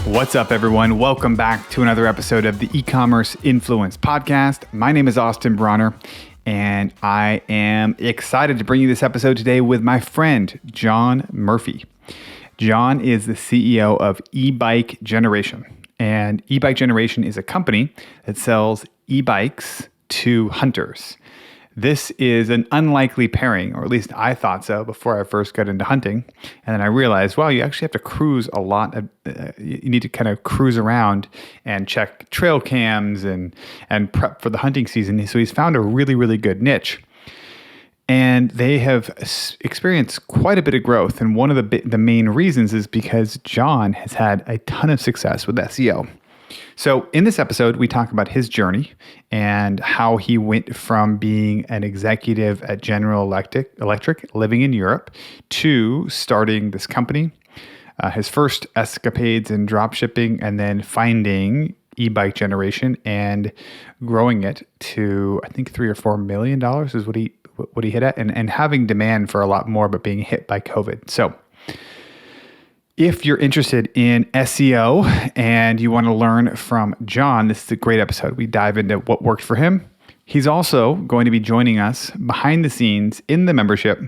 What's up, everyone? Welcome back to another episode of the eCommerce Influence Podcast. My name is Austin Brawner, and I am excited to bring you this episode today with my friend, John Murphy. John is the CEO of Ebike Generation, and Ebike Generation is a company that sells e-bikes to hunters. This is an unlikely pairing, or at least I thought so before I first got into hunting. And then I realized, well, you actually have to cruise a lot. You need to kind of cruise around and check trail cams and prep for the hunting season. So he's found a really, really good niche. And they have experienced quite a bit of growth. And one of the main reasons is because John has had a ton of success with SEO. So in this episode, we talk about his journey and how he went from being an executive at General Electric living in Europe to starting this company, his first escapades in dropshipping, and then finding Ebike Generation and growing it to, I think, $3 or $4 million is what he hit at, and having demand for a lot more, but being hit by COVID. So if you're interested in SEO and you want to learn from John, this is a great episode. We dive into what worked for him. He's also going to be joining us behind the scenes in the membership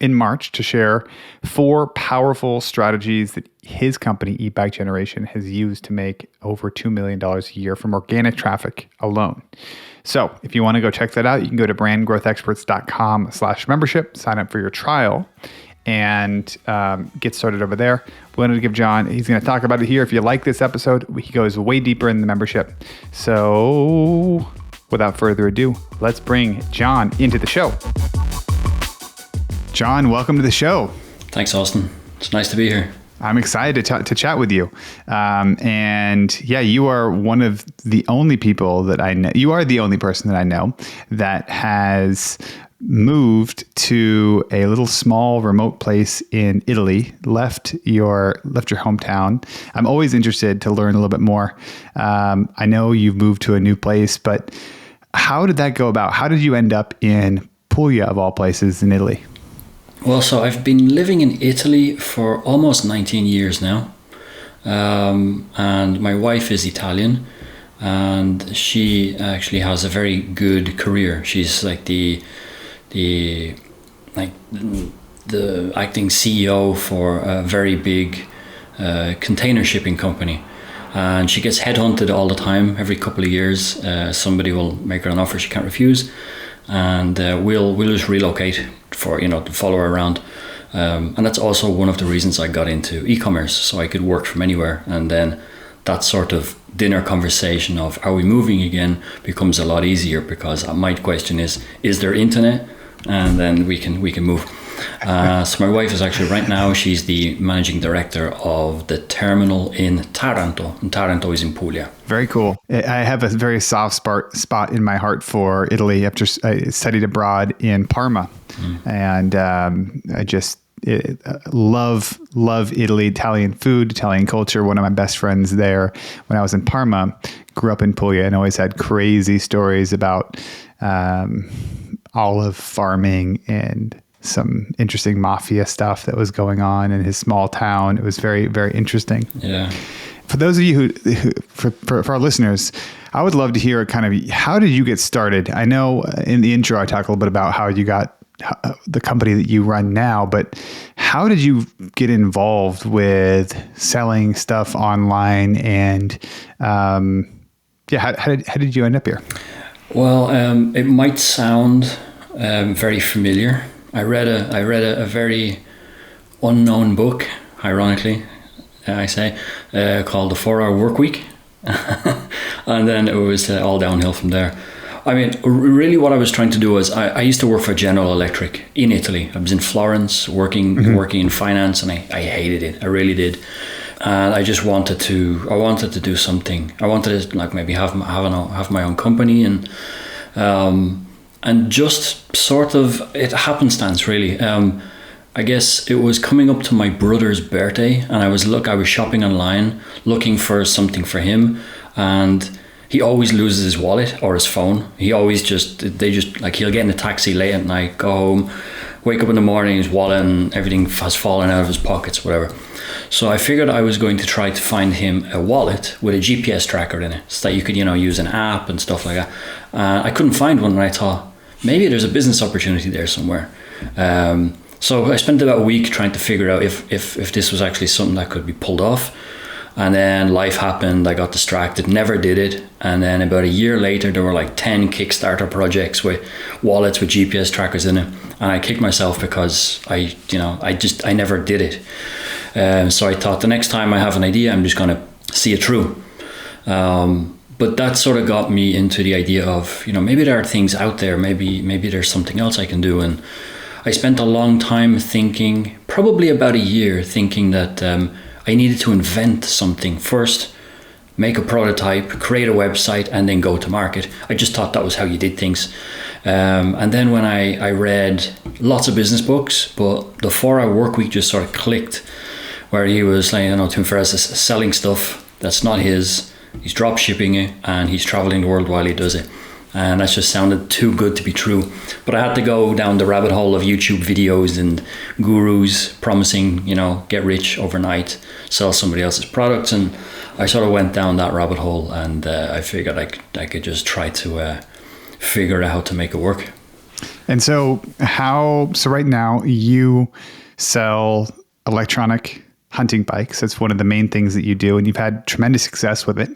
in March to share 4 powerful strategies that his company, Ebike Generation, has used to make over $2 million a year from organic traffic alone. So if you want to go check that out, you can go to brandgrowthexperts.com/membership, sign up for your trial, and get started over there. We're going to give John, he's going to talk about it here. If you like this episode, he goes way deeper in the membership. So without further ado, let's bring John into the show. John, welcome to the show. Thanks, Austin. It's nice to be here. I'm excited to chat with you. And yeah, you are one of the only people that I know. You are the only person that I know that has moved to a little small remote place in Italy, left your hometown. I'm always interested to learn a little bit more. I know you've moved to a new place, but how did that go about? How did you end up in Puglia, of all places, in Italy? Well, so I've been living in Italy for almost 19 years now. And my wife is Italian, and she actually has a very good career. She's like the acting CEO for a very big container shipping company, and she gets headhunted all the time. Every couple of years, somebody will make her an offer she can't refuse, and we'll just relocate to follow her around. And that's also one of the reasons I got into e-commerce, so I could work from anywhere. And then that sort of dinner conversation of are we moving again becomes a lot easier, because my question is there internet? And then we can move. So my wife is actually right now, she's the managing director of the terminal in Taranto. And Taranto is in Puglia. Very cool. I have a very soft spot in my heart for Italy after I studied abroad in Parma. And I just love Italy, Italian food, Italian culture. One of my best friends there when I was in Parma grew up in Puglia and always had crazy stories about olive farming and some interesting mafia stuff that was going on in his small town. It was very, very interesting. Yeah. For those of you who for our listeners, I would love to hear kind of how did you get started? I know in the intro I talked a little bit about how you got the company that you run now, but how did you get involved with selling stuff online? And how did you end up here? Well, it might sound very familiar. I read a very unknown book, ironically, I say, called The 4-Hour Workweek, and then it was all downhill from there. I mean, really what I was trying to do was I used to work for General Electric in Italy. I was in Florence working in finance, and I hated it. I really did. And I just wanted to do something. I wanted to like maybe have my own company, and just sort of it happenstance really. I guess it was coming up to my brother's birthday, and I was shopping online looking for something for him, and he always loses his wallet or his phone. He'll get in a taxi late at night, go home, wake up in the morning, his wallet and everything has fallen out of his pockets, whatever. So I figured I was going to try to find him a wallet with a GPS tracker in it, so that you could, use an app and stuff like that. I couldn't find one, and I thought maybe there's a business opportunity there somewhere. So I spent about a week trying to figure out if this was actually something that could be pulled off. And then life happened, I got distracted, never did it. And then about a year later, there were like 10 Kickstarter projects with wallets with GPS trackers in it. And I kicked myself because I never did it. So I thought the next time I have an idea, I'm just going to see it through. But that sort of got me into the idea of, maybe there are things out there, maybe there's something else I can do. And I spent a long time thinking, probably about a year, thinking that I needed to invent something first, make a prototype, create a website, and then go to market. I just thought that was how you did things. And then when I read lots of business books, but the 4-hour work week just sort of clicked, where he was like, Tim Ferriss is selling stuff that's not his, he's drop shipping it, and he's traveling the world while he does it. And that just sounded too good to be true. But I had to go down the rabbit hole of YouTube videos and gurus promising, get rich overnight, sell somebody else's products. And I sort of went down that rabbit hole, and I figured I could just try to figure out how to make it work. And so right now you sell electronic hunting bikes. That's one of the main things that you do, and you've had tremendous success with it.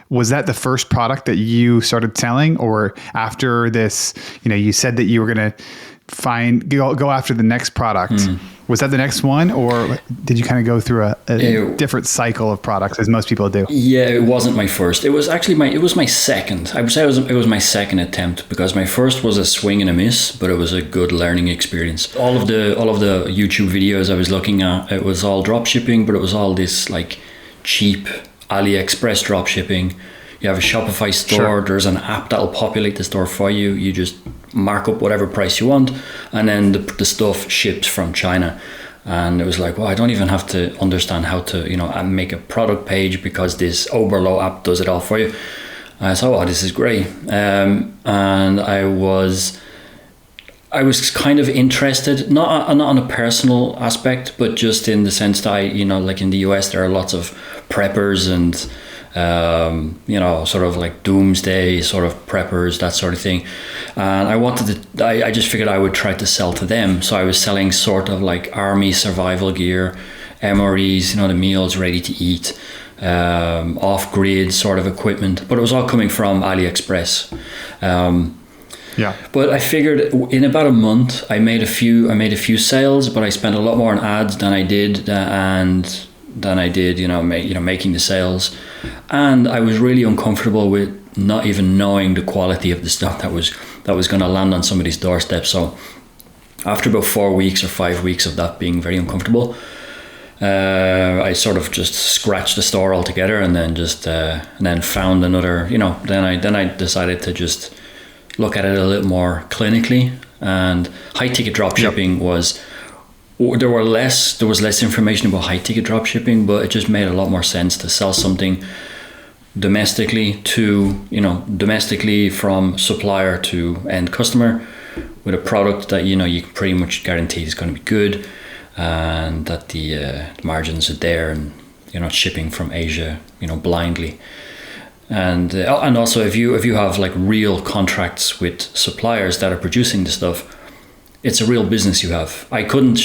Was that the first product that you started selling, or after this, you said that you were going to go after the next product? Was that the next one, or did you kind of go through a different cycle of products as most people do? Yeah, it wasn't my first. It was actually my second. I would say it was my second attempt, because my first was a swing and a miss, but it was a good learning experience. All of the YouTube videos I was looking at, it was all drop shipping, but it was all this like cheap AliExpress drop shipping. You have a Shopify store, sure. There's an app that'll populate the store for you. You just mark up whatever price you want, and then the stuff ships from China. And it was like, well, I don't even have to understand how to make a product page, because this Oberlo app does it all for you. I thought, this is great. And I was kind of interested, not on a personal aspect, but just in the sense that like in the US, there are lots of preppers and, sort of like doomsday sort of preppers, that sort of thing. And I just figured I would try to sell to them. So I was selling sort of like army survival gear, MREs, the meals ready to eat, off-grid sort of equipment, but it was all coming from AliExpress. Yeah. But I figured in about a month, I made a few sales, but I spent a lot more on ads than I did, making the sales. And I was really uncomfortable with not even knowing the quality of the stuff that was going to land on somebody's doorstep. So after about 4 weeks or 5 weeks of that being very uncomfortable, I sort of just scratched the store altogether, and then found another, then I decided to just look at it a little more clinically. And high ticket drop shipping there was less information about high ticket drop shipping, but it just made a lot more sense to sell something domestically from supplier to end customer, with a product that you can pretty much guarantee is going to be good, and that the margins are there, and you're not shipping from Asia blindly. And also if you have like real contracts with suppliers that are producing the stuff, it's a real business you have. I couldn't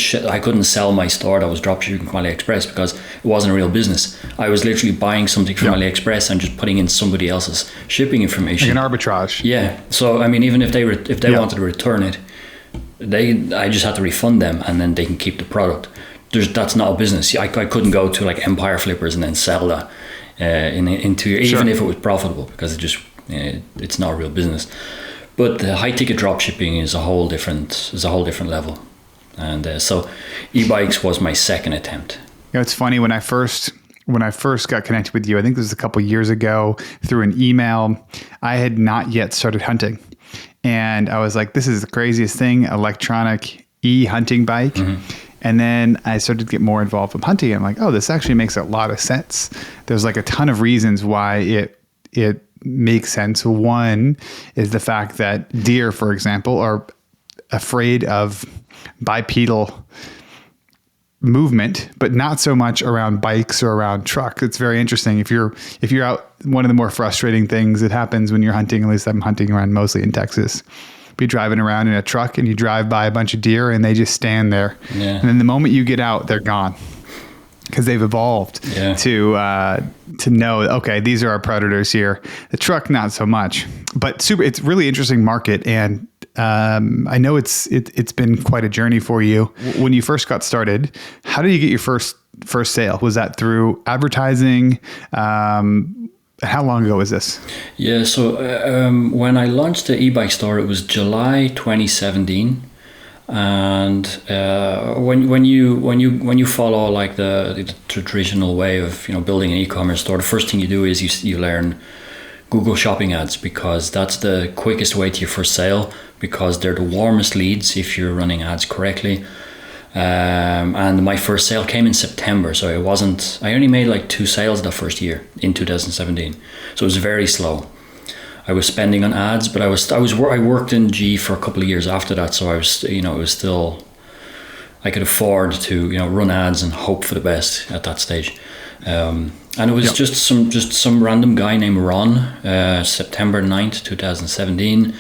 sell my store that was dropshipping from AliExpress, because it wasn't a real business. I was literally buying something from AliExpress and just putting in somebody else's shipping information. Like an arbitrage. Yeah. So I mean, even if they wanted to return it, I just had to refund them, and then they can keep the product. That's not a business. I couldn't go to like Empire Flippers and then sell that even if it was profitable, because it's not a real business. But the high ticket drop shipping is a whole different level. And so e-bikes was my second attempt. It's funny, when I first got connected with you, I think this was a couple years ago, through an email, I had not yet started hunting. And I was like, this is the craziest thing, electronic e-hunting bike. Mm-hmm. And then I started to get more involved with hunting. I'm like, oh, this actually makes a lot of sense. There's like a ton of reasons why it makes sense. One is the fact that deer, for example, are afraid of bipedal movement, but not so much around bikes or around trucks. It's very interesting. If you're out, one of the more frustrating things that happens when you're hunting, at least I'm hunting around mostly in Texas, be driving around in a truck and you drive by a bunch of deer and they just stand there. Yeah. And then the moment you get out, they're gone because they've evolved to know, okay, these are our predators here. The truck, not so much, but it's a really interesting market. And I know it's been quite a journey for you. When you first got started, how did you get your first sale? Was that through advertising? How long ago was this? Yeah, so when I launched the e-bike store, it was July 2017. And when you follow like the traditional way of building an e-commerce store, the first thing you do is you learn Google Shopping ads, because that's the quickest way to your first sale, because they're the warmest leads if you're running ads correctly. And my first sale came in September, so I only made like 2 sales that first year in 2017, so it was very slow. I was spending on ads, but I worked in G for a couple of years after that, so I was it was still, I could afford to run ads and hope for the best at that stage. And it was just some random guy named Ron, September 9th, 2017.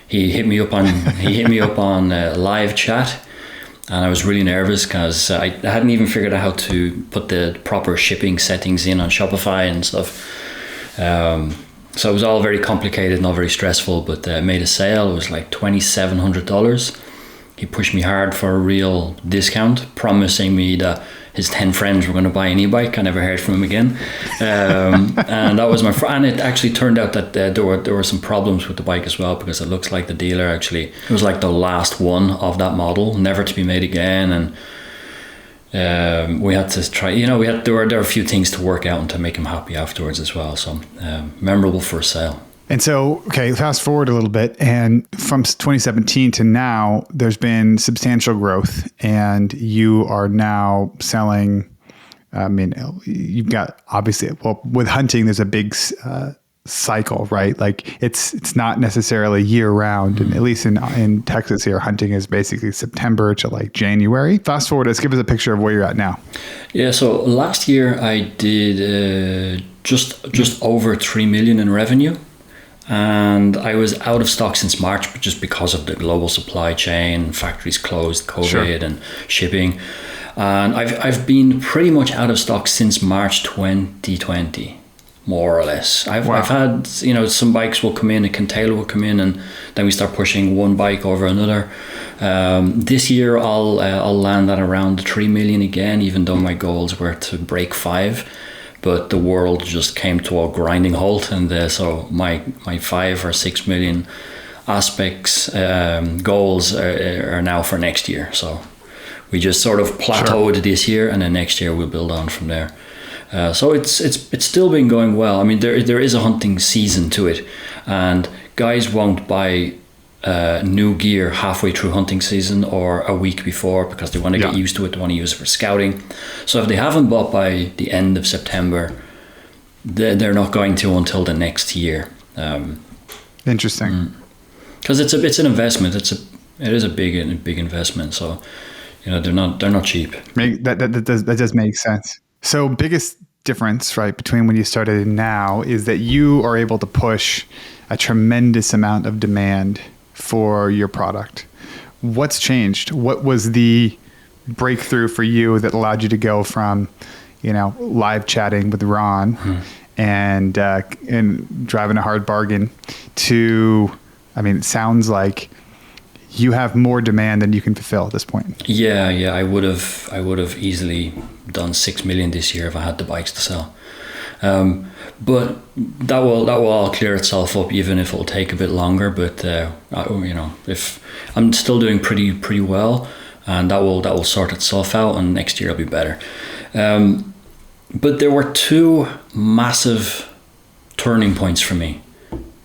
He hit me up on live chat, and I was really nervous because I hadn't even figured out how to put the proper shipping settings in on Shopify and stuff. So it was all very complicated and all very stressful, but I made a sale. It was like $2,700. He pushed me hard for a real discount, promising me that his 10 friends were going to buy an e-bike. I never heard from him again. And that was and it actually turned out that there were some problems with the bike as well, because it looks like the dealer it was like the last one of that model, never to be made again. And we had to try, there were a few things to work out and to make him happy afterwards as well. So memorable first sale. And so, okay, fast forward a little bit, and from 2017 to now, there's been substantial growth, and you are now selling. I mean, you've got obviously, well, with hunting, there's a big cycle, right? Like it's not necessarily year round, and at least in Texas here, hunting is basically September to like January. Fast forward, let's give us a picture of where you're at now. Yeah, so last year I did just over 3 million in revenue. And I was out of stock since March, but just because of the global supply chain, factories closed, COVID, and shipping. And I've been pretty much out of stock since March 2020, more or less. I've had, some bikes will come in, a container will come in, and then we start pushing one bike over another. This year I'll land at around 3 million again, even though my goals were to break 5. But the world just came to a grinding halt, and so my 5 or 6 million aspects goals are now for next year. So we just sort of plateaued this year, and then next year we'll build on from there. So it's still been going well. I mean, there is a hunting season to it, and guys won't buy new gear halfway through hunting season or a week before, because they want to get used to it. They want to use it for scouting. So if they haven't bought by the end of September, they're not going to until the next year. Interesting. Because it's an investment. It is a big investment. So they're not cheap. That does make sense. So biggest difference, right, between when you started and now is that you are able to push a tremendous amount of demand for your product. What's changed? What was the breakthrough for you that allowed you to go from, live chatting with Ron and driving a hard bargain to, it sounds like you have more demand than you can fulfill at this point. Yeah, I would have easily done 6 million this year if I had the bikes to sell. But that will all clear itself up, even if it'll take a bit longer. But if I'm still doing pretty well, and that will sort itself out, and next year will be better. But there were 2 massive turning points for me.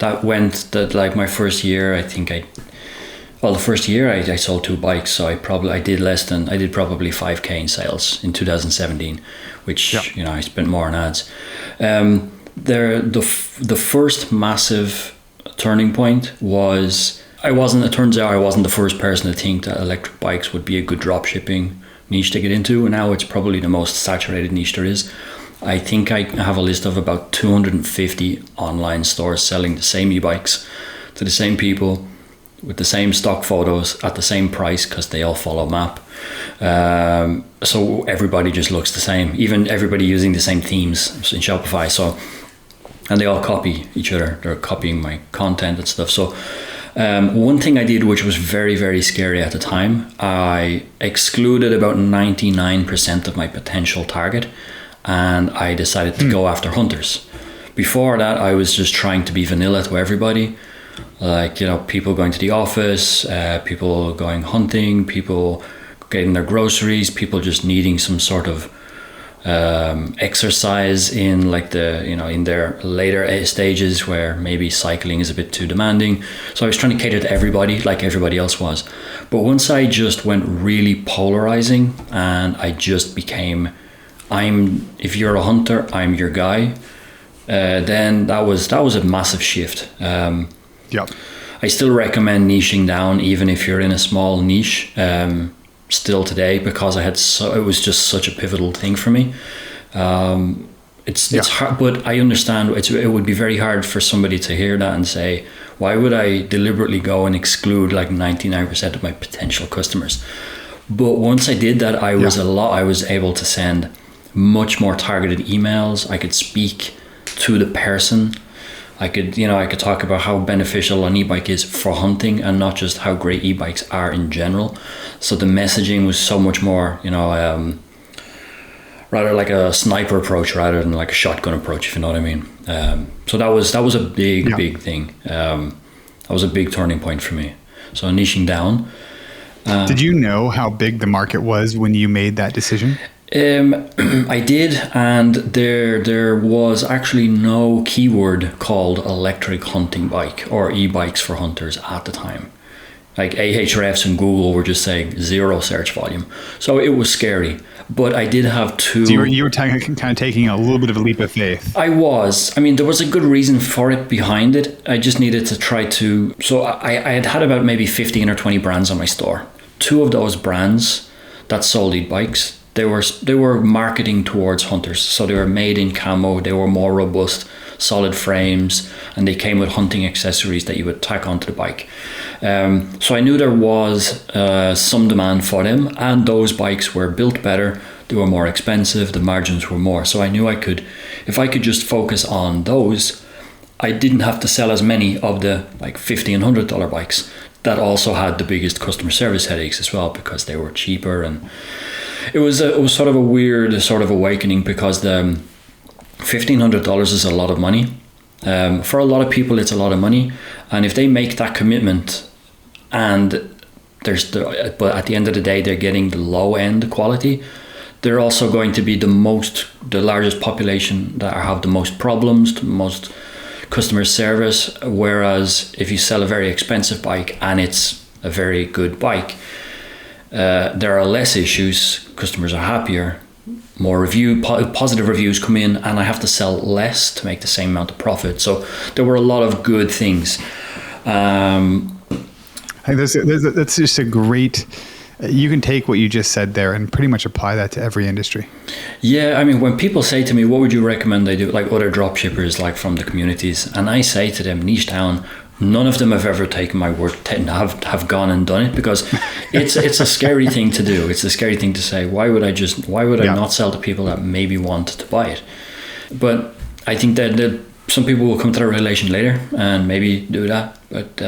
Like my first year, the first year I sold 2 bikes, so I did probably 5K in sales in 2017, which I spent more on ads. The first massive turning point was it turns out I wasn't the first person to think that electric bikes would be a good drop shipping niche to get into, and now it's probably the most saturated niche there is. I think I have a list of about 250 online stores selling the same e-bikes to the same people with the same stock photos at the same price, because they all follow map. So everybody just looks the same, even everybody using the same themes in Shopify. So, and they all copy each other. They're copying my content and stuff. So one thing I did, which was very, very scary at the time, I excluded about 99% of my potential target, and I decided to go after hunters. Before that, I was just trying to be vanilla to everybody. Like, people going to the office, people going hunting, people getting their groceries, people just needing some sort of exercise in like in their later stages where maybe cycling is a bit too demanding. So I was trying to cater to everybody like everybody else was. But once I just went really polarizing, and I just became, if you're a hunter, I'm your guy, then that was a massive shift. Yep. I still recommend niching down, even if you're in a small niche, still today, because it was just such a pivotal thing for me. It's hard, but I understand it would be very hard for somebody to hear that and say, why would I deliberately go and exclude like 99% of my potential customers? But once I did that, I was able to send much more targeted emails. I could speak to the person. I could talk about how beneficial an e-bike is for hunting, and not just how great e-bikes are in general. So the messaging was so much more, rather like a sniper approach rather than like a shotgun approach, if you know what I mean. So that was a big thing. That was a big turning point for me. So niching down. Did you know how big the market was when you made that decision? I did, and there was actually no keyword called electric hunting bike or e-bikes for hunters at the time. Like Ahrefs and Google were just saying 0 search volume, so it was scary. But I did have two. So you were kind of taking a little bit of a leap of faith. I was. I mean, there was a good reason for it behind it. I just needed to try to. So I had about maybe 15 or 20 brands on my store. 2 of those brands that sold e-bikes, they were marketing towards hunters. So they were made in camo, they were more robust, solid frames, and they came with hunting accessories that you would tack onto the bike. So I knew there was some demand for them, and those bikes were built better, they were more expensive, the margins were more. So I knew if I could just focus on those, I didn't have to sell as many of the like $50 and $100 bikes that also had the biggest customer service headaches as well, because they were cheaper. And it was sort of a weird sort of awakening, because the $1,500 is a lot of money. For a lot of people, it's a lot of money, and if they make that commitment, and but at the end of the day, they're getting the low end quality, they're also going to be the largest population that have the most problems, the most customer service. Whereas if you sell a very expensive bike and it's a very good bike, there are less issues, customers are happier, more positive reviews come in, and I have to sell less to make the same amount of profit. So there were a lot of good things. I think that's just a great. You can take what you just said there and pretty much apply that to every industry. Yeah, I mean, when people say to me, what would you recommend I do, like other drop shippers, like from the communities, and I say to them, niche down. None of them have ever taken my word and have gone and done it, because it's a scary thing to do. It's a scary thing to say, why would I not sell to people that maybe want to buy it? But I think that some people will come to the realization later and maybe do that. But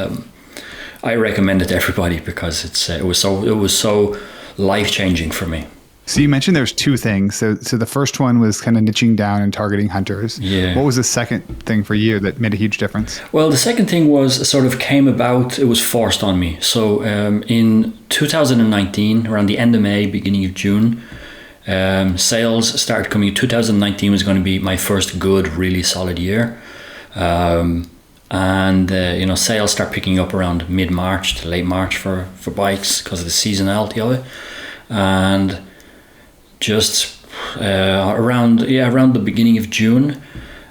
I recommend it to everybody, because it was so life-changing for me. So you mentioned there's 2 things. So the first one was kind of niching down and targeting hunters. Yeah. What was the second thing for you that made a huge difference? Well, the second thing came about, it was forced on me. So in 2019, around the end of May, beginning of June, sales started coming. 2019 was going to be my first good, really solid year. Sales start picking up around mid-March to late March for bikes, because of the seasonality of it. And just around the beginning of June,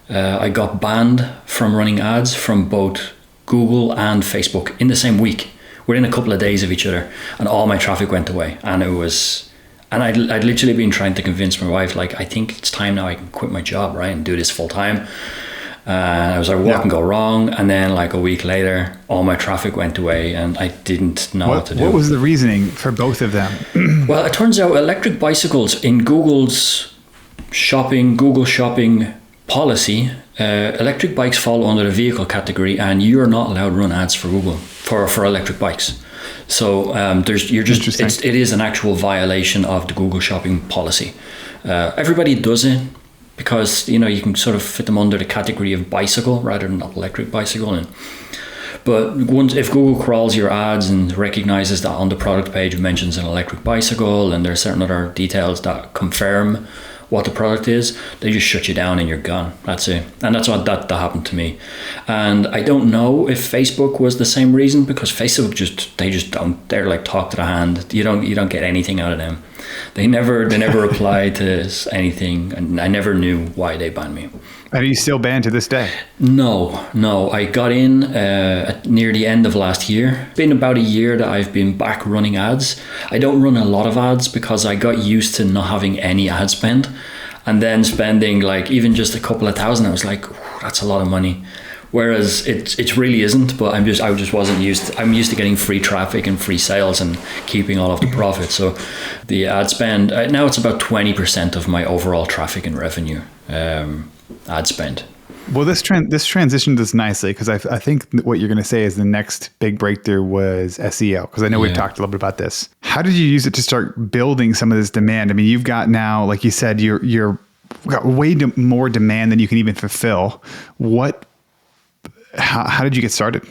I got banned from running ads from both Google and Facebook in the same week, within a couple of days of each other, and all my traffic went away. And it was And I'd literally been trying to convince my wife, like, I think it's time now I can quit my job, right, and do this full time. I was like, what can go wrong? And then like a week later, all my traffic went away and I didn't know what to do. What was the reasoning for both of them? Well, it turns out electric bicycles in Google shopping policy, electric bikes fall under the vehicle category and you're not allowed to run ads for Google for electric bikes. So it is an actual violation of the Google shopping policy. Everybody does it because you can sort of fit them under the category of bicycle rather than electric bicycle. But if Google crawls your ads and recognizes that on the product page it mentions an electric bicycle and there are certain other details that confirm what the product is, they just shut you down and you're gone. That's it. And that's what that happened to me. And I don't know if Facebook was the same reason, because Facebook they're like talk to the hand. You don't get anything out of them. They never reply to anything, and I never knew why they banned me. Are you still banned to this day? No. I got in near the end of last year. It's been about a year that I've been back running ads. I don't run a lot of ads because I got used to not having any ad spend, and then spending like even just a couple of thousand. I was like, that's a lot of money. Whereas it really isn't, but I just wasn't used to, I'm used to getting free traffic and free sales and keeping all of the profit. So the ad spend, now it's about 20% of my overall traffic and revenue, ad spend. Well, this transitioned us nicely, because I think what you're going to say is the next big breakthrough was SEO, because I know we've talked a little bit about this. How did you use it to start building some of this demand? I mean, you've got now, like you said, you're got way more demand than you can even fulfill. How did you get started,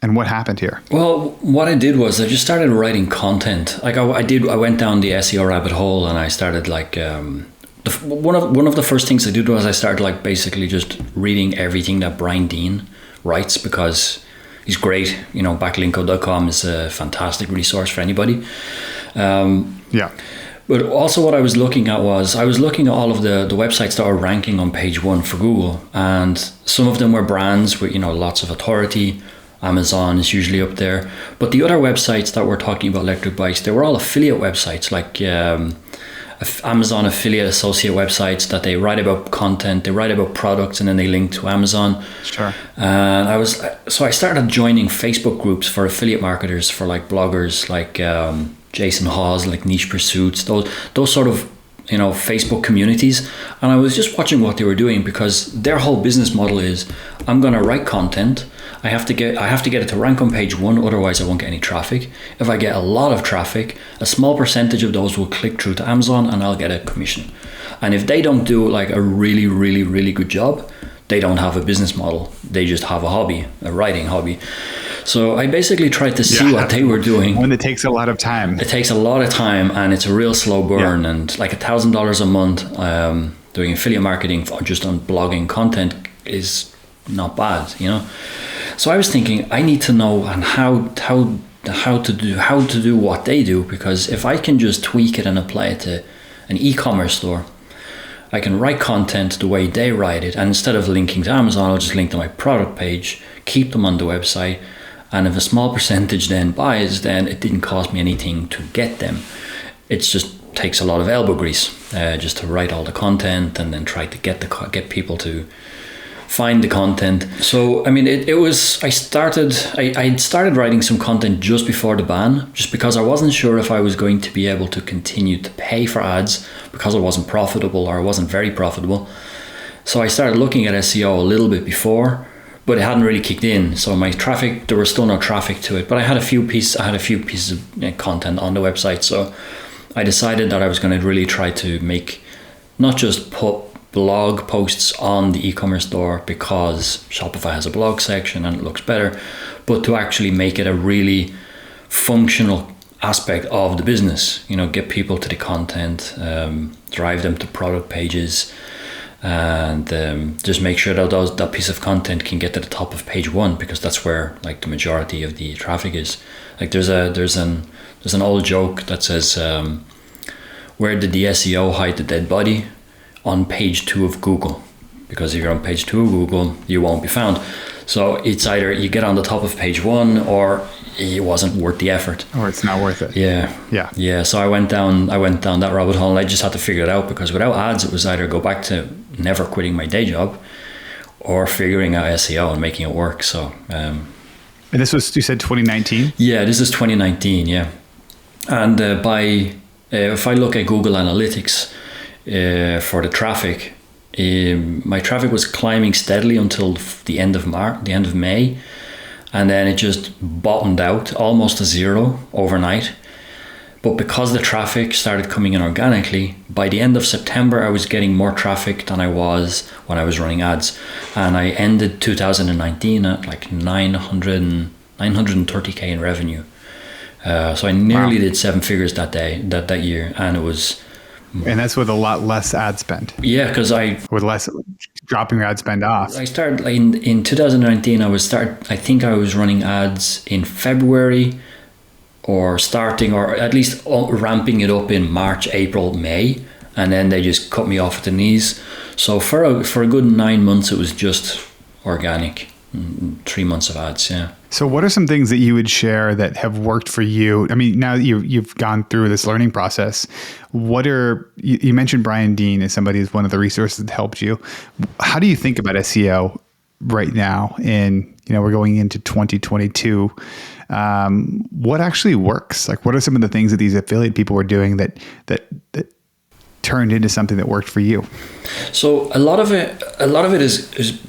and what happened here? Well, what I did was I just started writing content. Like I went down the SEO rabbit hole, and I started like one of the first things I did was I started like basically just reading everything that Brian Dean writes, because he's great. Backlinko.com is a fantastic resource for anybody. But also what I was looking at was I was looking at all of the websites that are ranking on page 1 for Google, and some of them were brands with lots of authority. Amazon is usually up there, but the other websites that were talking about electric bikes, they were all affiliate websites, like Amazon affiliate associate websites that they write about content, they write about products, and then they link to Amazon. Sure. And I started joining Facebook groups for affiliate marketers, for like bloggers like Jason Hawes, like Niche Pursuits, those sort of Facebook communities. And I was just watching what they were doing, because their whole business model is, I'm going to write content. I have to get it to rank on page 1, otherwise I won't get any traffic. If I get a lot of traffic, a small percentage of those will click through to Amazon and I'll get a commission. And if they don't do like a really, really, really good job, they don't have a business model. They just have a hobby, a writing hobby. So I basically tried to see what they were doing. When it takes a lot of time. It takes a lot of time, and it's a real slow burn. And like $1,000 a month doing affiliate marketing just on blogging content is not bad, So I was thinking, I need to know and how to do what they do, because if I can just tweak it and apply it to an e-commerce store, I can write content the way they write it, and instead of linking to Amazon, I'll just link to my product page, keep them on the website, and if a small percentage then buys, then it didn't cost me anything to get them. It just takes a lot of elbow grease just to write all the content and then try to get people to find the content. So I mean, I started writing some content just before the ban, just because I wasn't sure if I was going to be able to continue to pay for ads, because I wasn't profitable, or I wasn't very profitable. So I started looking at SEO a little bit before, but it hadn't really kicked in. So my traffic, there was still no traffic to it, but I had a few pieces of content on the website. So I decided that I was going to really try to make, not just put blog posts on the e-commerce store because Shopify has a blog section and it looks better, but to actually make it a really functional aspect of the business, get people to the content, drive them to product pages, and just make sure that piece of content can get to the top of page 1, because that's where like the majority of the traffic is. Like there's an old joke that says, where did the SEO hide the dead body? On page 2 of Google, because if you're on page 2 of Google, you won't be found. So it's either you get on the top of page 1, or it wasn't worth the effort. Or it's not worth it. Yeah. So I went down that rabbit hole, and I just had to figure it out, because without ads, it was either go back to never quitting my day job or figuring out SEO and making it work. So, and this was, you said 2019? Yeah, this is 2019. Yeah. And if I look at Google Analytics for the traffic, my traffic was climbing steadily until the end of May. And then it just bottomed out almost to zero overnight. But because the traffic started coming in organically, by the end of September, I was getting more traffic than I was when I was running ads. And I ended 2019 at like 930K in revenue. So I nearly did 7 figures that year. And it was... And that's with a lot less ad spend. Yeah, because with less dropping your ad spend off. I started in 2019. I think I was running ads in February, or at least ramping it up in March, April, May, and then they just cut me off at the knees. So for a good 9 months, it was just organic. 3 months of ads, yeah. So what are some things that you would share that have worked for you? I mean, now that you've gone through this learning process, you mentioned Brian Dean as somebody who's one of the resources that helped you. How do you think about SEO right now? And, we're going into 2022. What actually works? Like, what are some of the things that these affiliate people were doing that turned into something that worked for you? So a lot of it is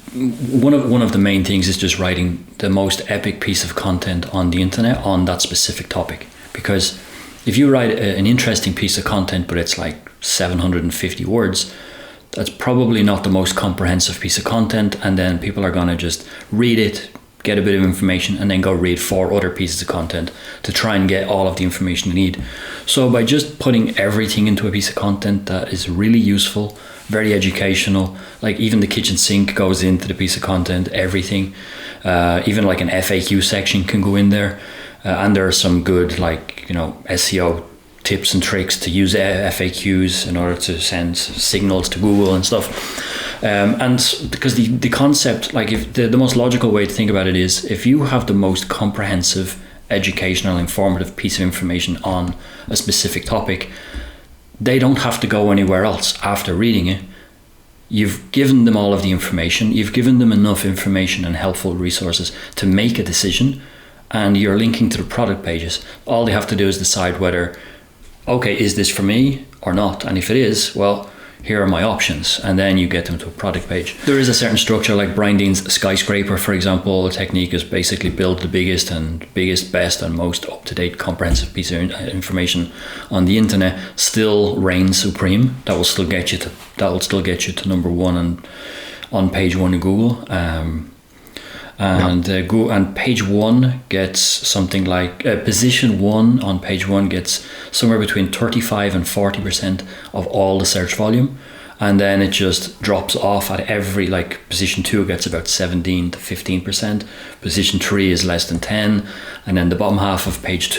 one of the main things is just writing the most epic piece of content on the internet on that specific topic. Because if you write an interesting piece of content, but it's like 750 words, that's probably not the most comprehensive piece of content. And then people are going to just read it, get a bit of information, and then go read 4 other pieces of content to try and get all of the information they need. So by just putting everything into a piece of content that is really useful, very educational, like even the kitchen sink goes into the piece of content, everything, even like an FAQ section can go in there. And there are some good SEO tips and tricks to use FAQs in order to send signals to Google and stuff. And because the concept, like if the most logical way to think about it is, if you have the most comprehensive, educational, informative piece of information on a specific topic, they don't have to go anywhere else after reading it. You've given them all of the information, you've given them enough information and helpful resources to make a decision, and you're linking to the product pages. All they have to do is decide whether, okay, is this for me or not? And if it is, well, here are my options, and then you get them to a product page. There is a certain structure, like Brian Dean's skyscraper, for example. The technique is basically build the biggest, best, and most up-to-date comprehensive piece of information on the internet. Still reigns supreme. That will still get you to number 1 and on page 1 of Google. And page 1 gets something like position 1 on page 1 gets somewhere between 35 and 40% of all the search volume, and then it just drops off at every, like position 2 gets about 17 to 15%, position 3 is less than 10, and then the bottom half of page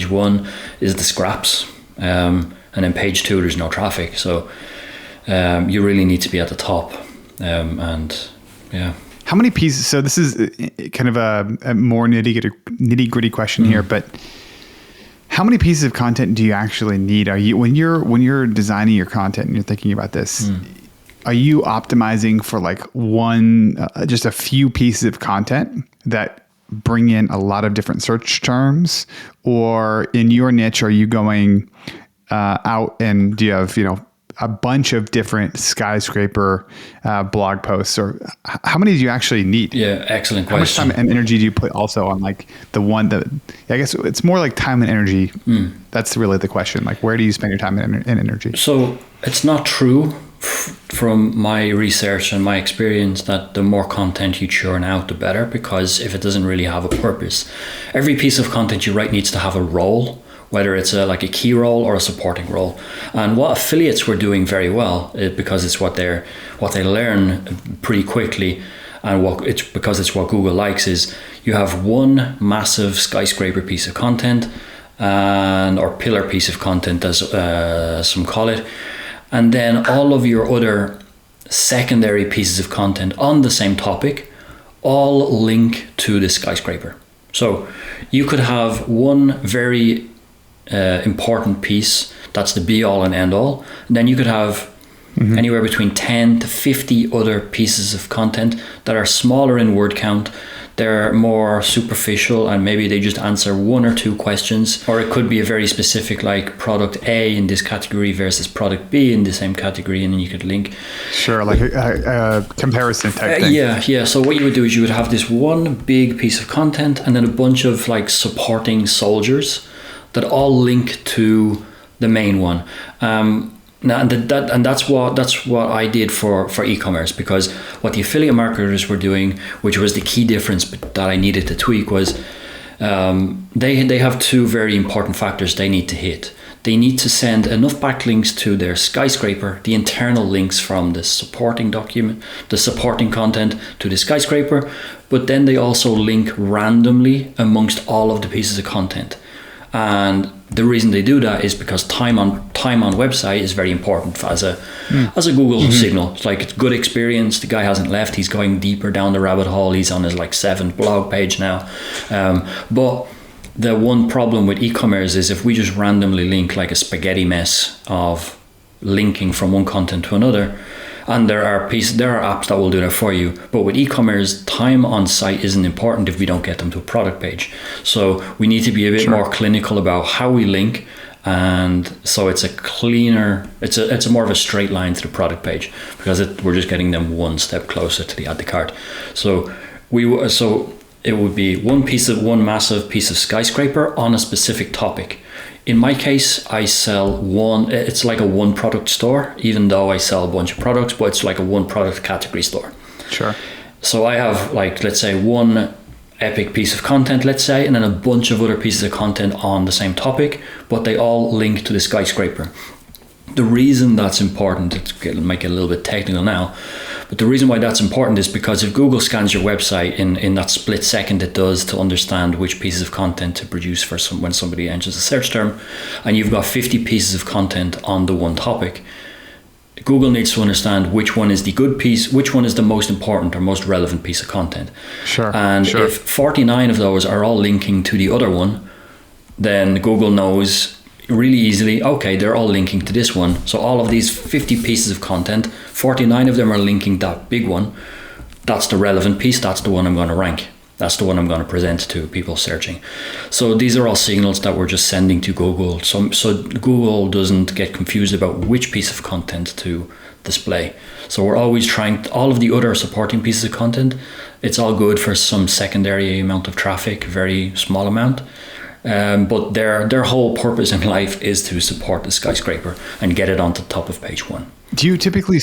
1 is the scraps, and then page 2 there's no traffic. So you really need to be at the top, and yeah. How many pieces? So this is kind of a more nitty gritty question here, but how many pieces of content do you actually need? Are you when you're designing your content and you're thinking about this? Are you optimizing for like just a few pieces of content that bring in a lot of different search terms, or in your niche, are you going out and do you have a bunch of different skyscraper blog posts, or how many do you actually need? Yeah, excellent question. How much time and energy do you put also on like the one that, I guess it's more like time and energy. That's really the question. Like, where do you spend your time and energy? So it's not true from my research and my experience that the more content you churn out, the better, because if it doesn't really have a purpose, every piece of content you write needs to have a role, whether it's a key role or a supporting role. And what affiliates were doing very well, because it's what they learn pretty quickly, and because it's what Google likes, is you have one massive skyscraper piece of content, or pillar piece of content, as some call it, and then all of your other secondary pieces of content on the same topic all link to the skyscraper. So you could have one very important piece that's the be all and end all. And then you could have anywhere between 10 to 50 other pieces of content that are smaller in word count. They're more superficial and maybe they just answer one or two questions. Or it could be a very specific, like product A in this category versus product B in the same category, and then you could link. Sure, like a comparison type thing. Yeah. So what you would do is you would have this one big piece of content and then a bunch of like supporting soldiers that all link to the main one. That's what I did for e-commerce, because what the affiliate marketers were doing, which was the key difference that I needed to tweak, was they have two very important factors they need to hit. They need to send enough backlinks to their skyscraper, the internal links from the supporting document, the supporting content to the skyscraper, but then they also link randomly amongst all of the pieces of content. And the reason they do that is because time on website is very important as a Google signal. It's like, it's good experience. The guy hasn't left. He's going deeper down the rabbit hole. He's on his like 7th blog page now. But the one problem with e-commerce is if we just randomly link like a spaghetti mess of linking from one content to another, and there are apps that will do that for you. But with e-commerce, time on site isn't important if we don't get them to a product page. So we need to be a bit more clinical about how we link. And so it's a cleaner, it's a more of a straight line to the product page, because we're just getting them one step closer to the add to cart. So it would be one massive piece of skyscraper on a specific topic. In my case, I sell it's like a one product store, even though I sell a bunch of products, but it's like a one product category store. Sure. So I have like, let's say, one epic piece of content, let's say, and then a bunch of other pieces of content on the same topic, but they all link to the skyscraper. The reason that's important, it might get a little bit technical now, but the reason why that's important is because if Google scans your website in that split second it does to understand which pieces of content to produce for when somebody enters a search term, and you've got 50 pieces of content on the one topic, Google needs to understand which one is the good piece, which one is the most important or most relevant piece of content. Sure. And if 49 of those are all linking to the other one, then Google knows really easily, okay, they're all linking to this one. So all of these 50 pieces of content, 49 of them are linking that big one. That's the relevant piece. That's the one I'm going to rank. That's the one I'm going to present to people searching. So these are all signals that we're just sending to Google. So Google doesn't get confused about which piece of content to display. So we're always trying, all of the other supporting pieces of content, it's all good for some secondary amount of traffic, very small amount. But their whole purpose in life is to support the skyscraper and get it onto the top of page one. Do you typically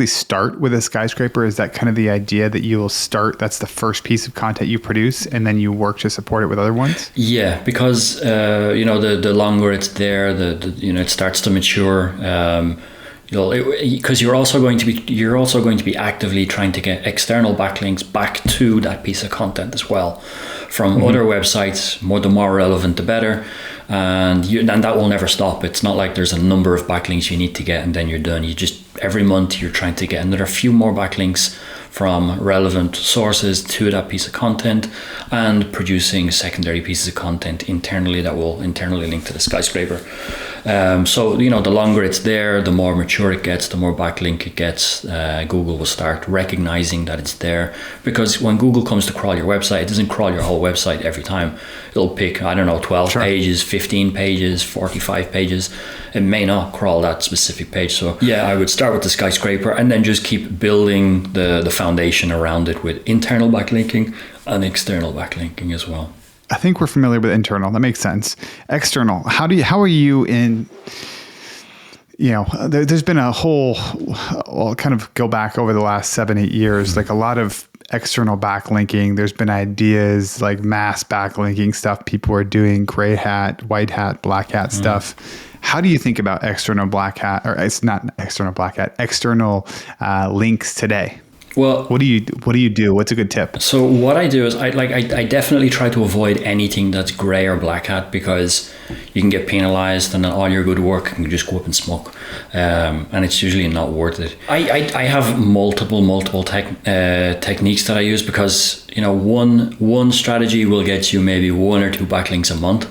start with a skyscraper? Is that kind of the idea that you will start? That's the first piece of content you produce, and then you work to support it with other ones. Yeah, because the longer it's there, it starts to mature. Because you're also going to be actively trying to get external backlinks back to that piece of content as well from other websites. The more relevant, the better, and that will never stop. It's not like there's a number of backlinks you need to get and then you're done. You just, every month you're trying to get another few more backlinks from relevant sources to that piece of content, and producing secondary pieces of content internally that will internally link to the skyscraper. So the longer it's there, the more mature it gets, the more backlink it gets. Google will start recognizing that it's there, because when Google comes to crawl your website, it doesn't crawl your whole website every time. It'll pick, 12 pages, 15 pages, 45 pages. It may not crawl that specific page. So yeah, I would start with the skyscraper and then just keep building the foundation around it with internal backlinking and external backlinking as well. I think we're familiar with internal. That makes sense. External. How are you in, there's been a whole, I'll kind of go back over the last 7-8 years, like a lot of external backlinking. There's been ideas like mass backlinking stuff. People are doing gray hat, white hat, black hat stuff. How do you think about external black hat, or it's not external black hat, external links today? Well, What do you do? What's a good tip? so what I do is I definitely try to avoid anything that's gray or black hat, because you can get penalized and then all your good work can just go up in smoke, and it's usually not worth it. I have multiple techniques that I use, because one strategy will get you maybe 1 or 2 backlinks a month.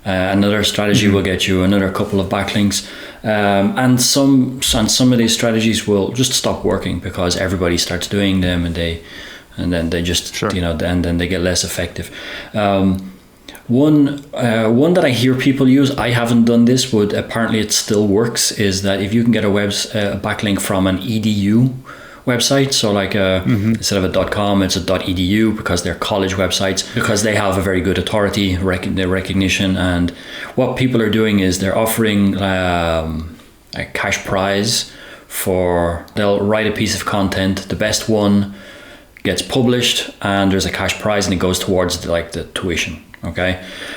Another strategy will get you another couple of backlinks, and some of these strategies will just stop working because everybody starts doing them, and then they just and then they get less effective. One that I hear people use, I haven't done this, but apparently it still works, is that if you can get a backlink from an edu website, so like instead of a .com, it's a .edu, because they're college websites, because they have a very good authority, their recognition. And what people are doing is they're offering a cash prize they'll write a piece of content, the best one gets published, and there's a cash prize, and it goes towards the tuition. Okay,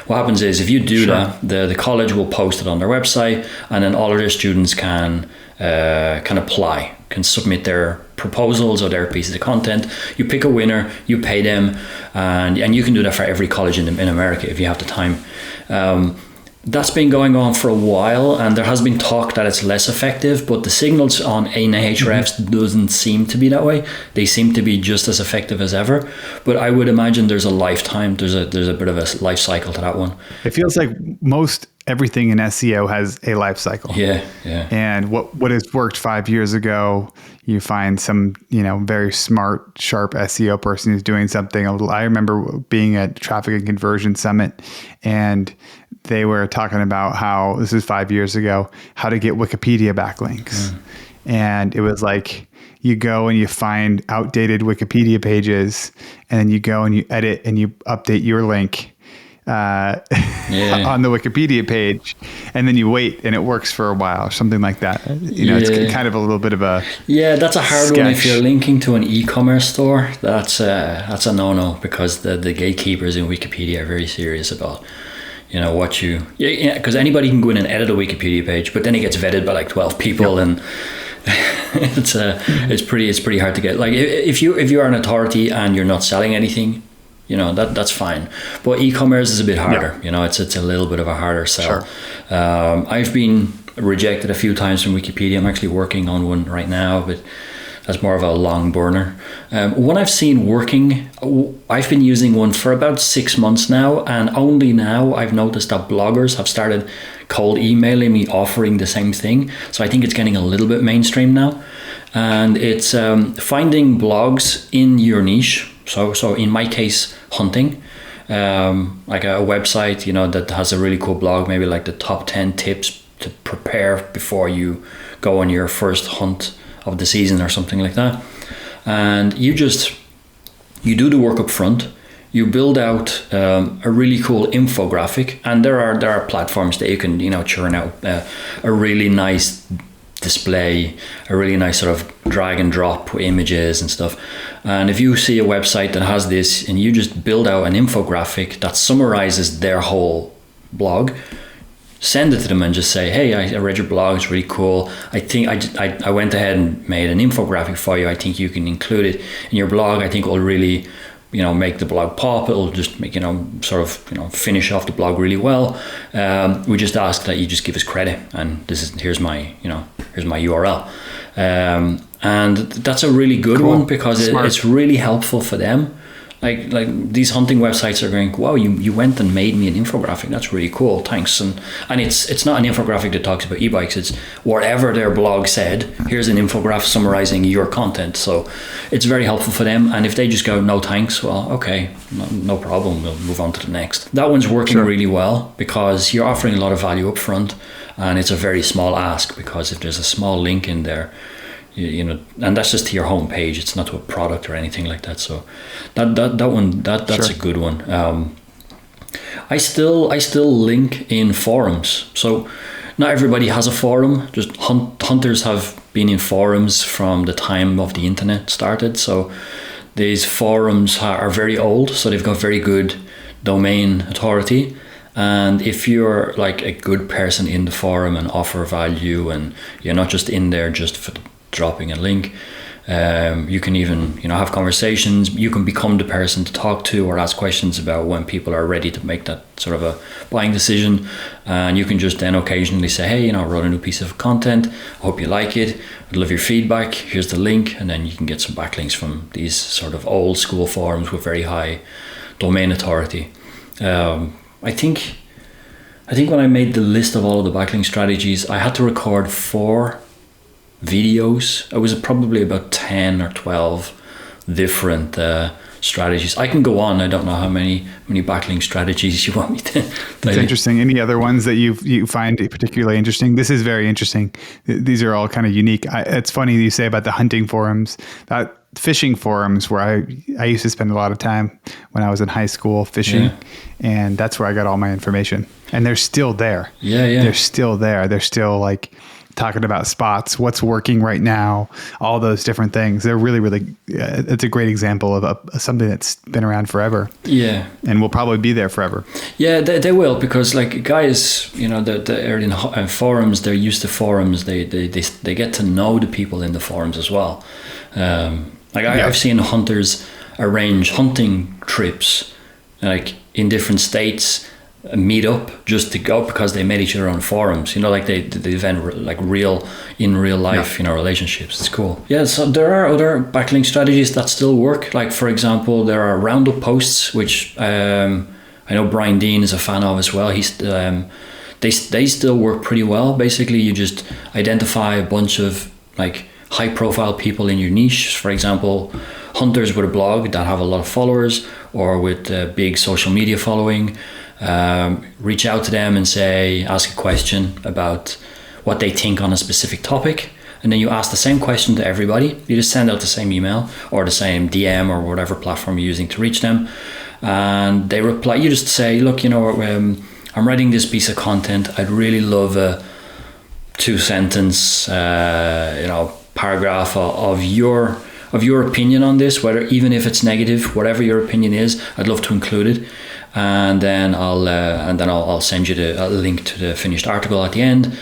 what happens is, if you do that, the college will post it on their website, and then all of their students can apply, can submit their proposals or their pieces of content. You pick a winner, you pay them, and you can do that for every college in America if you have the time. That's been going on for a while, and there has been talk that it's less effective, but the signals on Ahrefs doesn't seem to be that way. They seem to be just as effective as ever. But I would imagine there's a lifetime, there's a bit of a life cycle to that one. It feels like most everything in SEO has a life cycle. Yeah. And what has worked 5 years ago, you find some, very smart, sharp SEO person who's doing something. I remember being at Traffic and Conversion Summit, and they were talking about how, this is 5 years ago, how to get Wikipedia backlinks. And it was like, you go and you find outdated Wikipedia pages, and then you go and you edit and you update your link on the Wikipedia page, and then you wait, and it works for a while or something like that. It's kind of a little bit of a that's a hard one. If you're linking to an e-commerce store, that's a no-no, because the gatekeepers in Wikipedia are very serious about because anybody can go in and edit a Wikipedia page, but then it gets vetted by like 12 people, and it's pretty hard to get. Like if you are an authority and you're not selling anything, that's fine. But e-commerce is a bit harder. It's a little bit of a harder sell. Sure. I've been rejected a few times from Wikipedia. I'm actually working on one right now, but that's more of a long burner. One I've seen working, I've been using one for about 6 months now, and only now I've noticed that bloggers have started cold emailing me offering the same thing. So I think it's getting a little bit mainstream now. And it's finding blogs in your niche. So in my case, hunting, like a website, that has a really cool blog, maybe like the top 10 tips to prepare before you go on your first hunt of the season or something like that. And you do the work up front. You build out a really cool infographic, and there are platforms that you can churn out a really nice display, a really nice sort of drag and drop images and stuff. And if you see a website that has this, and you just build out an infographic that summarizes their whole blog, send it to them and just say, hey, I read your blog, it's really cool. I think I went ahead and made an infographic for you. I think you can include it in your blog. I think it will really make the blog pop. It'll just make finish off the blog really well. We just ask that you just give us credit, and here's my URL. And that's a really good one, because it's really helpful for them. Like these hunting websites are going, wow, you went and made me an infographic. That's really cool. Thanks. And it's not an infographic that talks about e-bikes. It's whatever their blog said. Here's an infographic summarizing your content. So it's very helpful for them. And if they just go, no thanks, well, okay, no problem. We'll move on to the next. That one's working really well, because you're offering a lot of value up front, and it's a very small ask, because if there's a small link in there, and that's just to your home page. It's not to a product or anything like that. So that's a good one. I still link in forums. So not everybody has a forum. Just hunters have been in forums from the time of the internet started. So these forums are very old. So they've got very good domain authority. And if you're like a good person in the forum and offer value, and you're not just in there just for dropping a link, You can even, have conversations. You can become the person to talk to or ask questions about when people are ready to make that sort of a buying decision. And you can just then occasionally say, hey, I wrote a new piece of content. I hope you like it. I'd love your feedback. Here's the link. And then you can get some backlinks from these sort of old school forums with very high domain authority. I think when I made the list of all of the backlink strategies, I had to record 4 videos. It was probably about 10 or 12 different strategies. I can go on. I don't know how many backlink strategies you want me to. It's interesting. Any other ones that you find particularly interesting? This is very interesting. These are all kind of unique. It's funny you say about the hunting forums, that fishing forums where I used to spend a lot of time when I was in high school fishing, and that's where I got all my information. And they're still there. Yeah. They're still there. They're still like talking about spots, what's working right now, all those different things. They're really, really, it's a great example of something that's been around forever. Yeah. And will probably be there forever. Yeah, they will, because like guys, they're in forums, they're used to forums. They get to know the people in the forums as well. I've seen hunters arrange hunting trips like in different states, meet up just to go because they met each other on forums, like they event like in real life, relationships. It's cool. Yeah, so there are other backlink strategies that still work. Like for example, there are roundup posts, which I know Brian Dean is a fan of as well. He's they still work pretty well. Basically, you just identify a bunch of like high profile people in your niche. For example, hunters with a blog that have a lot of followers or with a big social media following. Reach out to them and ask a question about what they think on a specific topic, and then you ask the same question to everybody. You just send out the same email or the same DM or whatever platform you're using to reach them, and they reply. You just say, look, I'm writing this piece of content. I'd really love a 2-sentence paragraph of your opinion on this, even if it's negative, whatever your opinion is, I'd love to include it. And then I'll send you a link to the finished article at the end.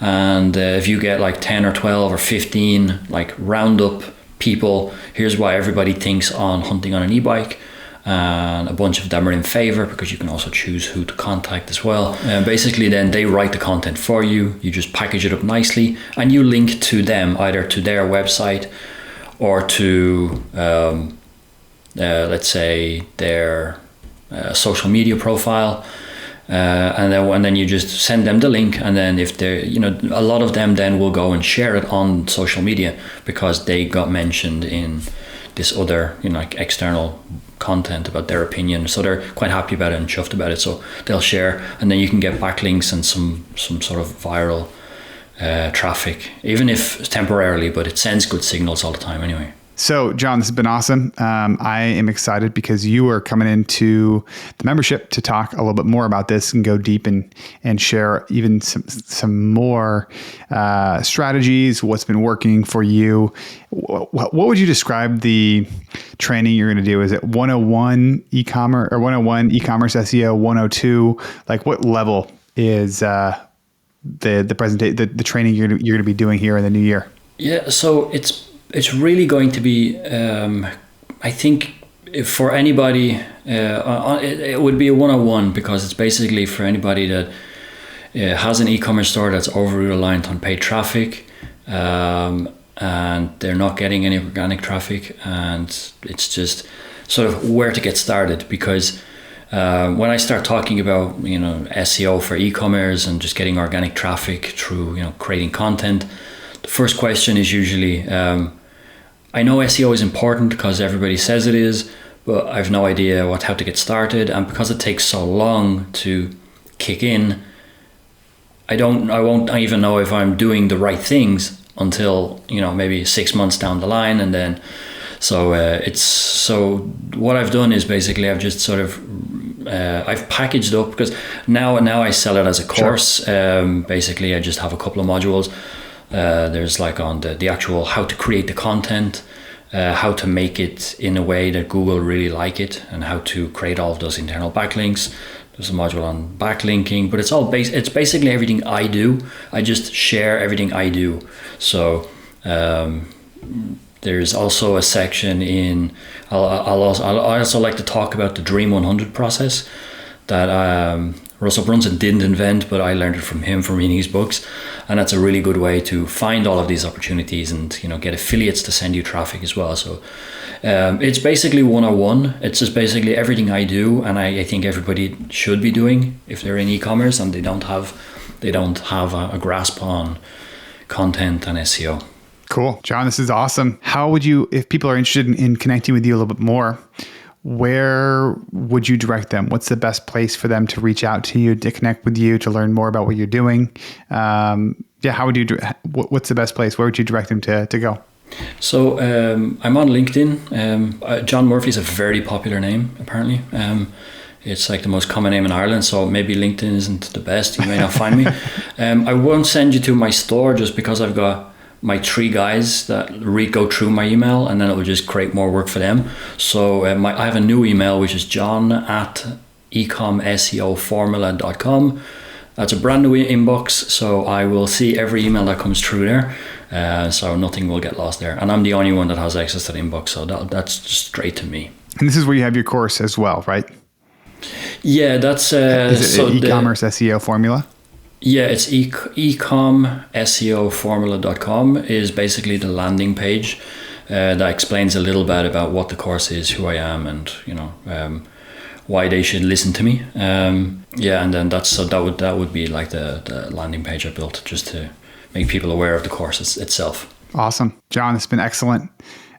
And if you get like 10 or 12 or 15 like roundup people, here's why everybody thinks on hunting on an e-bike, and a bunch of them are in favor, because you can also choose who to contact as well. And basically then they write the content for you. You just package it up nicely and you link to them, either to their website or to let's say their social media profile, and then you just send them the link, and then if they're a lot of them then will go and share it on social media because they got mentioned in this other like external content about their opinion, so they're quite happy about it and chuffed about it, so they'll share, and then you can get backlinks and some sort of viral traffic, even if temporarily, but it sends good signals all the time anyway. So, John, this has been awesome. I am excited because you are coming into the membership to talk a little bit more about this and go deep and share even some more strategies, what's been working for you. What would you describe the training you're going to do? Is it 101 e-commerce or 101 e-commerce SEO, 102? Like what level is the training you're going to be doing here in the new year? Yeah, so it's really going to be, I think, for anybody, it would be a 101, because it's basically for anybody that has an e-commerce store that's overly reliant on paid traffic, and they're not getting any organic traffic, and it's just sort of where to get started. Because when I start talking about SEO for e-commerce and just getting organic traffic through creating content, the first question is usually, I know SEO is important because everybody says it is, but I've no idea how to get started, and because it takes so long to kick in, I won't even know if I'm doing the right things until maybe 6 months down the line, and then so what I've done is basically I've just sort of I've packaged up, because now I sell it as a course. Sure. Basically I just have a couple of modules. There's like on the actual how to create the content, how to make it in a way that Google really like it, and how to create all of those internal backlinks. There's a module on backlinking, but it's basically everything I do. I just share everything I do. So There's also a section in. I also like to talk about the Dream 100 process that Russell Brunson didn't invent, but I learned it from him from reading his books, and that's a really good way to find all of these opportunities and get affiliates to send you traffic as well. So it's basically 101. It's just basically everything I do, and I think everybody should be doing if they're in e-commerce and they don't have a grasp on content and SEO. Cool. John, this is awesome. How would you, if people are interested in connecting with you a little bit more, where would you direct them? What's the best place for them to reach out to you, to connect with you, to learn more about what you're doing? How would you what's the best place? Where would you direct them to go? So I'm on LinkedIn. John Murphy is a very popular name, apparently. It's like the most common name in Ireland, so maybe LinkedIn isn't the best. You may not find me. I won't send you to my store just because I've got my 3 guys that go through my email, and then it will just create more work for them. So I have a new email, which is john@ecomseoformula.com. That's a brand new inbox, so I will see every email that comes through there. So nothing will get lost there. And I'm the only one that has access to the inbox, so that's just straight to me. And this is where you have your course as well, right? Yeah, that's... is it e-commerce SEO formula? Yeah, it's ecomseoformula.com is basically the landing page that explains a little bit about what the course is, who I am, and why they should listen to me. And then that would be like the landing page I built just to make people aware of the course itself. Awesome, John. It's been excellent.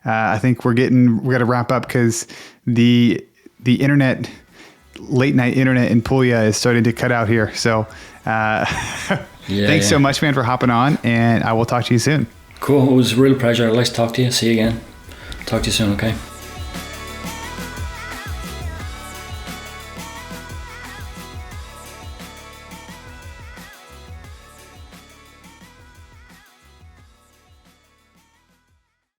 I think we got to wrap up because the internet, late night internet in Puglia is starting to cut out here. So. Thanks so much, man, for hopping on, and I will talk to you soon. Cool. It was a real pleasure. I'd like to talk to you. See you again. Talk to you soon, okay?